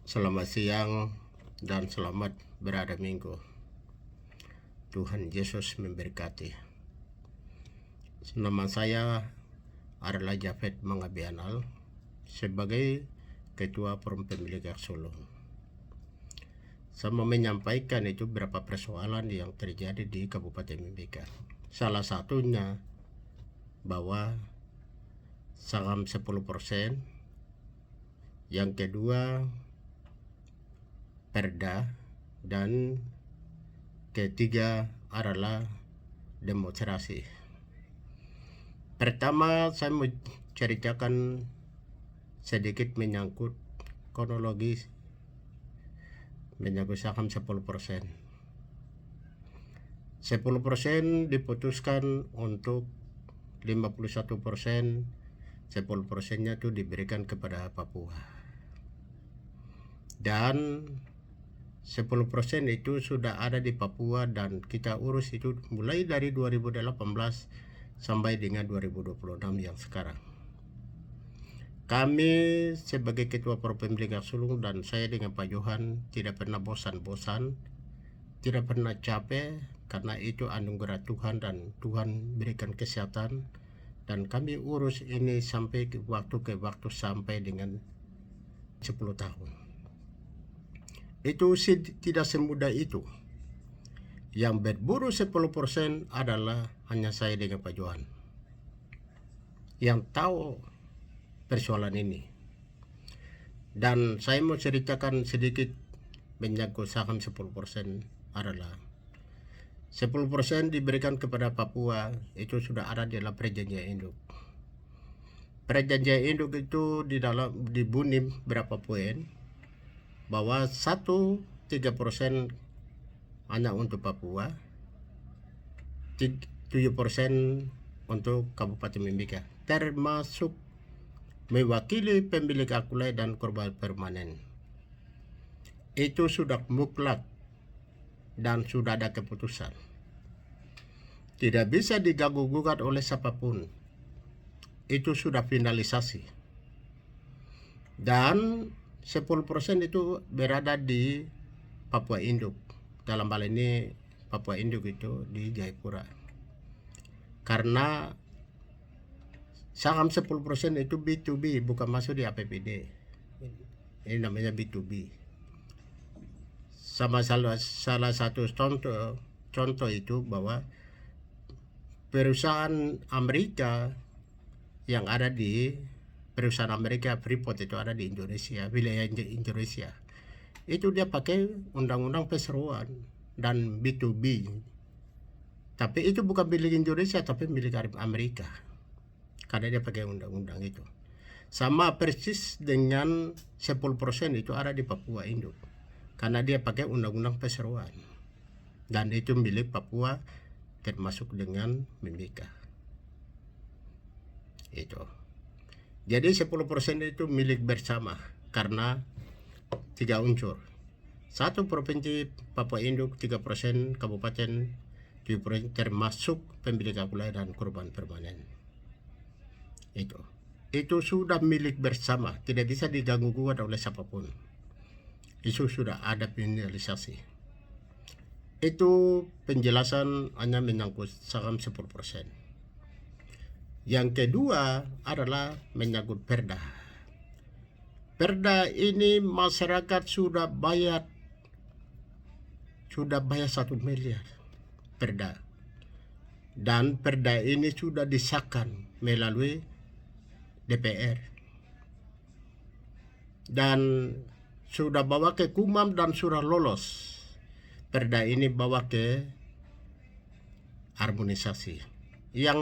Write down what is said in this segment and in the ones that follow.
Selamat siang dan selamat berada Minggu. Tuhan Yesus memberkati. Nama saya adalah Japhet Mangabianal sebagai Ketua Forum Pemilik Hak Solo. Saya mau menyampaikan itu beberapa persoalan yang terjadi di Kabupaten Mimika. Salah satunya bahwa saham 10%, yang kedua perda, dan ketiga adalah demonstrasi. Pertama, saya mau ceritakan sedikit menyangkut kronologis menyangkut saham 10%. 10% diputuskan untuk 51%, 10%-nya itu diberikan kepada Papua. Dan 10% itu sudah ada di Papua dan kita urus itu mulai dari 2018 sampai dengan 2026 yang sekarang. Kami sebagai Ketua Forum Pemilik Hak Sulung dan saya dengan Pak Johan tidak pernah bosan-bosan, tidak pernah capek, karena itu anugerah Tuhan dan Tuhan berikan kesehatan, dan kami urus ini sampai waktu ke waktu sampai dengan 10 tahun. Itu tidak semudah itu. Yang berburu 10% adalah hanya saya dengan Pak Johan yang tahu persoalan ini. Dan saya mau ceritakan sedikit menyangkut saham 10% adalah 10% diberikan kepada Papua, itu sudah ada di dalam perjanjian induk. Perjanjian induk itu di Bunim berapa poin, bahwa 3% hanya untuk Papua, 7% untuk Kabupaten Mimika, termasuk mewakili pemilik akulai dan korban permanen. Itu sudah mutlak dan sudah ada keputusan. Tidak bisa diganggu-gugat oleh siapapun. Itu sudah finalisasi. Dan 10% itu berada di Papua Induk. Dalam hal ini Papua Induk itu di Jayapura. Karena saham 10% itu B2B, bukan masuk di APBD. Ini namanya B2B. Sama salah satu contoh itu bahwa perusahaan Amerika yang ada di perusahaan Amerika Freeport itu ada di Indonesia, wilayah Indonesia. Itu dia pakai undang-undang perseroan dan B2B. Tapi itu bukan milik Indonesia, tapi milik Amerika. Karena dia pakai undang-undang itu. Sama persis dengan 10% itu ada di Papua Induk. Karena dia pakai undang-undang perseroan. Dan itu milik Papua, termasuk dengan Mimika. Itu. Jadi 10% itu milik bersama karena 3 unsur. 1 provinsi Papua Induk, 3% kabupaten, 7% termasuk pemilik akulai dan korban permanen. Itu sudah milik bersama, tidak bisa diganggu-gugat oleh siapapun. Itu sudah ada finalisasi. Itu penjelasan hanya menyangkut saham 10%. Yang kedua adalah menyangkut perda. Perda ini masyarakat sudah bayar 1 miliar perda. Dan perda ini sudah disahkan melalui DPR. Dan sudah bawa ke Kumam dan sudah lolos. Perda ini bawa ke harmonisasi. Yang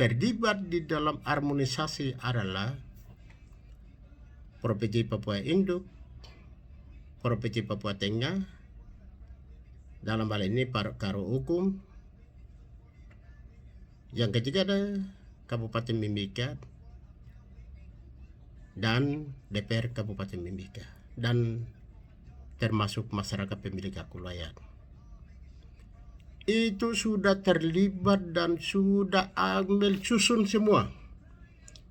terlibat di dalam harmonisasi adalah Provinsi Papua Induk, Provinsi Papua Tengah, dalam hal ini Karo Hukum. Yang ketiga ada Kabupaten Mimika dan DPR Kabupaten Mimika, dan termasuk masyarakat pemilik hak wilayah. Itu sudah terlibat dan sudah ambil susun semua.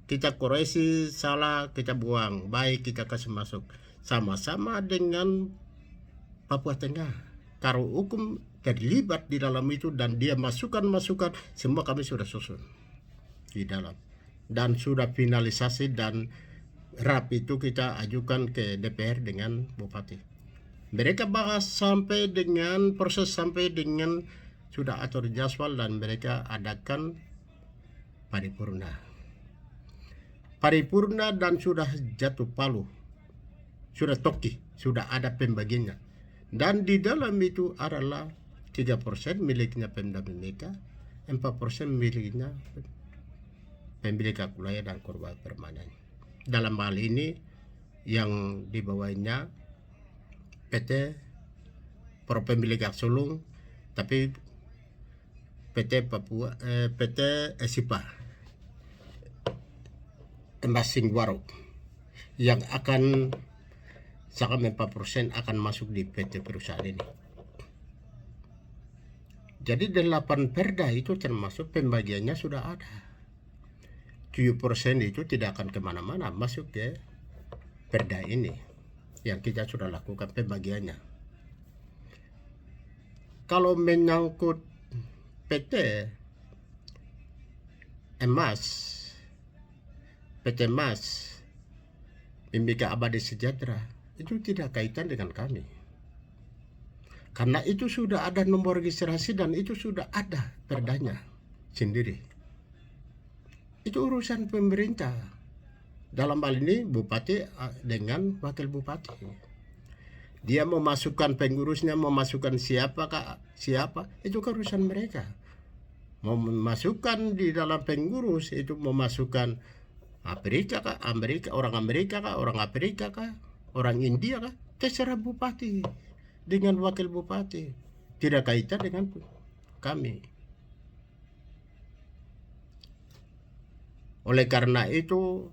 Kita koreksi salah, kita buang, baik kita kasih masuk. sama-sama dengan Papua Tengah. Kalau hukum terlibat di dalam itu dan dia masukan-masukan, semua kami sudah susun di dalam. Dan sudah finalisasi dan RAP itu kita ajukan ke DPR dengan Bupati. Mereka bahas sampai dengan proses sampai dengan sudah atur jadwal dan mereka adakan paripurna. Paripurna dan sudah jatuh palu. Sudah toki, sudah ada pembagiannya. Dan di dalam itu adalah 3% miliknya Pemda Mimika, 4% miliknya pemilik hak wilayah dan korban permanen. Dalam hal ini yang dibawanya PT Pemilik Hak Sulung, tapi PT SIPA Embasing Warok yang akan sangat 4% akan masuk di PT perusahaan ini. Jadi 8 perda itu termasuk pembagiannya sudah ada. 7% itu tidak akan kemana-mana, masuk ke perda ini yang kita sudah lakukan pembagiannya. Kalau menyangkut PT Mas Mimika Abadi Sejahtera itu tidak kaitan dengan kami. Karena itu sudah ada nomor registrasi dan itu sudah ada perdanya sendiri. Itu urusan pemerintah. Dalam hal ini bupati dengan wakil bupati. Dia memasukkan pengurusnya, memasukkan siapa, itu urusan mereka. Mau memasukkan di dalam pengurus itu memasukkan orang Amerika kah, orang Afrika kah, orang India kah, terserah bupati dengan wakil bupati, tidak kaitan dengan kami. Oleh karena itu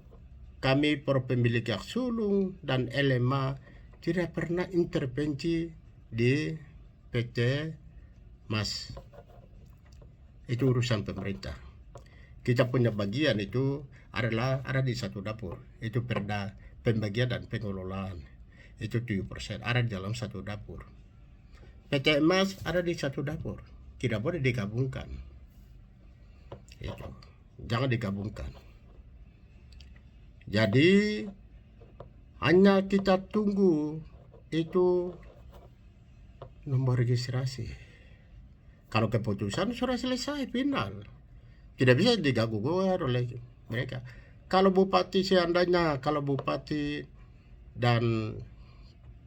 kami pemilik hak sulung dan LMA tidak pernah intervensi di PT Mas. Itu urusan pemerintah. Kita punya bagian itu adalah ada di satu dapur. Itu perda pembagian dan pengelolaan. Itu 7% ada di dalam satu dapur. PT Emas ada di satu dapur. Tidak boleh digabungkan. Itu. Jangan digabungkan. Jadi hanya kita tunggu itu nomor registrasi. Kalau keputusan sudah selesai final, tidak bisa diganggu-gugat oleh mereka. Kalau bupati dan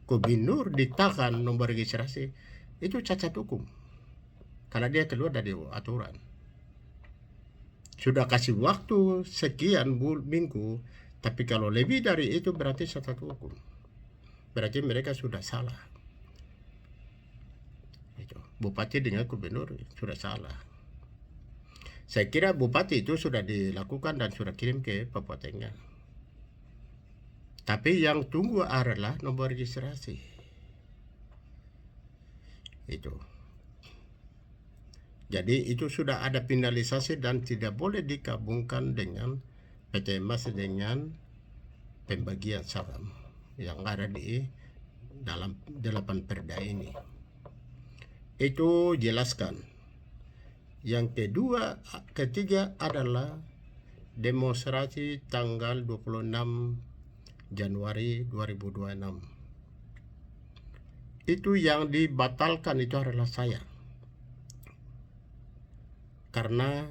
gubernur ditahan nomor registrasi, itu cacat hukum karena dia keluar dari aturan. Sudah kasih waktu sekian minggu, tapi kalau lebih dari itu berarti cacat hukum. Berarti mereka sudah salah. Itu. Bupati dengan gubernur sudah salah. Saya kira bupati itu sudah dilakukan dan sudah kirim ke Papua Tengah. Tapi yang tunggu adalah nomor registrasi. Itu. Jadi itu sudah ada finalisasi dan tidak boleh digabungkan dengan PT Mas dengan pembagian saham yang ada di dalam 8 perda ini. Itu jelaskan. Yang ketiga adalah demonstrasi tanggal 26 Januari 2026. Itu yang dibatalkan itu adalah saya. Karena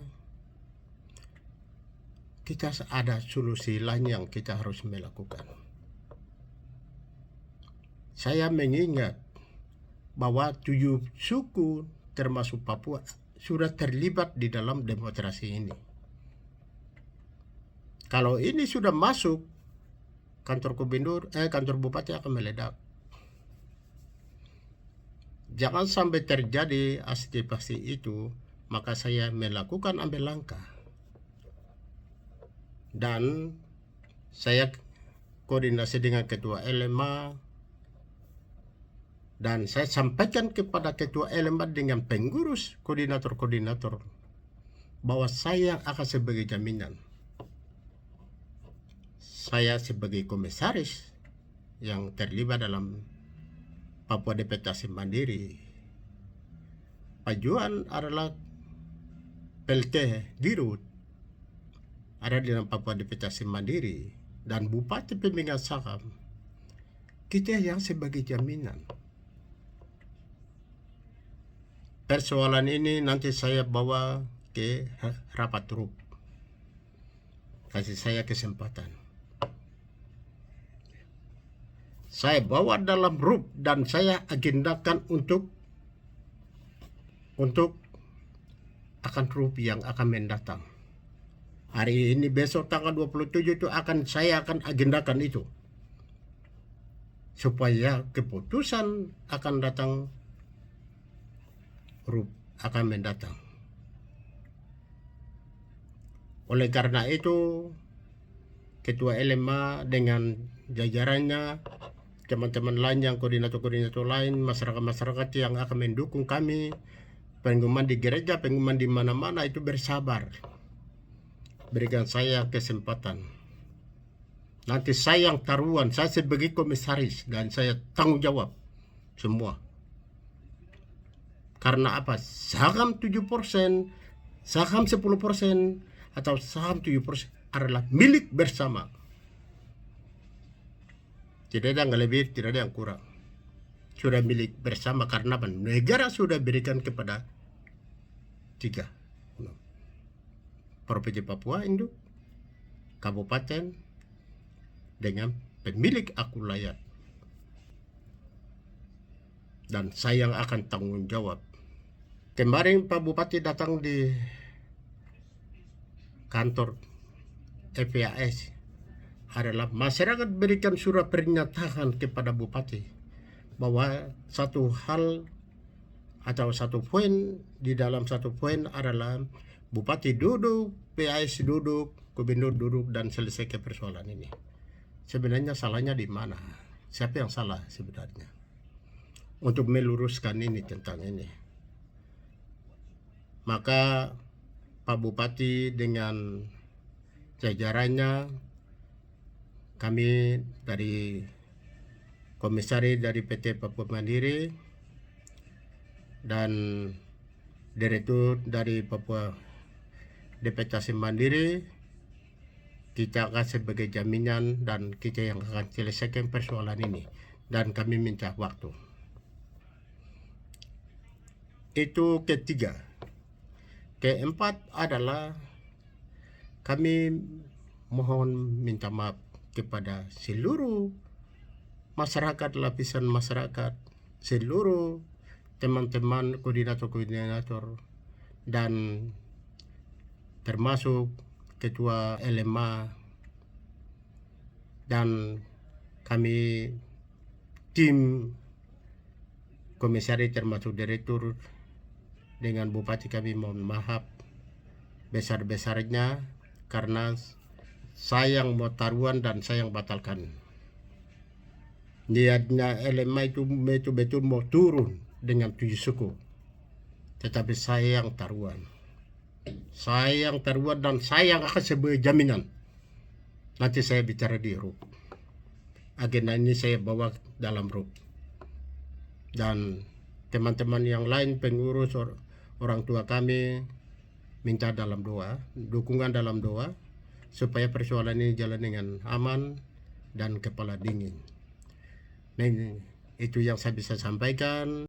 kita ada solusi lain yang kita harus melakukan. Saya mengingat bahwa 7 suku termasuk Papua sudah terlibat di dalam demonstrasi ini. Kalau ini sudah masuk, kantor bupati akan meledak. Jangan sampai terjadi aspirasi itu, maka saya melakukan ambil langkah. Dan saya koordinasi dengan ketua LMA dan saya sampaikan kepada ketua LMA dengan pengurus koordinator bahwa saya akan sebagai jaminan. Saya sebagai komisaris yang terlibat dalam Papua Deputasi Mandiri. Pak Johan adalah PLT Dirut, ada di dalam Papua Deputasi Mandiri, dan Bupati Pemegang Saham. Kita yang sebagai jaminan. Persoalan ini nanti saya bawa ke rapat RUP. Kasih saya kesempatan. Saya bawa dalam RUP dan saya agendakan untuk akan RUP yang akan mendatang. Hari ini, besok tanggal 27 itu saya akan agendakan itu. Supaya keputusan akan datang, RUP akan mendatang. Oleh karena itu, Ketua LMA dengan jajarannya, teman-teman lain yang koordinator-koordinator lain, masyarakat-masyarakat yang akan mendukung kami, pengumuman di gereja, pengumuman di mana-mana, itu bersabar. Berikan saya kesempatan. Nanti saya yang taruhan, saya sebagai komisaris dan saya tanggung jawab semua. Karena apa? Saham 7%, saham 10%, atau saham 7% adalah milik bersama. Tidak ada yang lebih, tidak ada yang kurang. Sudah milik bersama karena negara sudah berikan kepada 3. Provinsi Papua Induk, kabupaten, dengan pemilik akul layak. Dan saya yang akan tanggung jawab. Kemarin Pak Bupati datang di kantor FPAS, adalah masyarakat berikan surat pernyataan kepada Bupati bahwa satu hal atau satu poin, di dalam satu poin adalah Bupati duduk, PAS duduk, Gubernur duduk dan selesaikan persoalan ini. Sebenarnya salahnya di mana? Siapa yang salah sebenarnya? Untuk meluruskan ini tentang ini. Maka Pak Bupati dengan jajarannya, kami dari komisaris dari PT Papua Mandiri dan direktur dari Papua Deputasi Mandiri, kita akan sebagai jaminan dan kita yang akan selesaikan persoalan ini, dan kami minta waktu. Itu ketiga. Keempat adalah kami mohon minta maaf kepada seluruh masyarakat, lapisan masyarakat, seluruh teman-teman koordinator-koordinator, dan termasuk Ketua LMA, dan kami tim komisaris termasuk direktur dengan Bupati. Kami mohon maaf besar-besarnya karena saya yang mau taruhan dan saya yang batalkan. Niatnya LMA itu betul-betul mau turun dengan 7 suku, tetapi saya yang taruhan. Saya yang taruhan dan saya yang akan sebagai jaminan. Nanti saya bicara di RUP. Agenda ini saya bawa dalam RUP. Dan teman-teman yang lain, pengurus, orang tua kami, minta dalam doa, dukungan dalam doa, supaya persoalan ini jalan dengan aman dan kepala dingin. Nah, itu yang saya bisa sampaikan.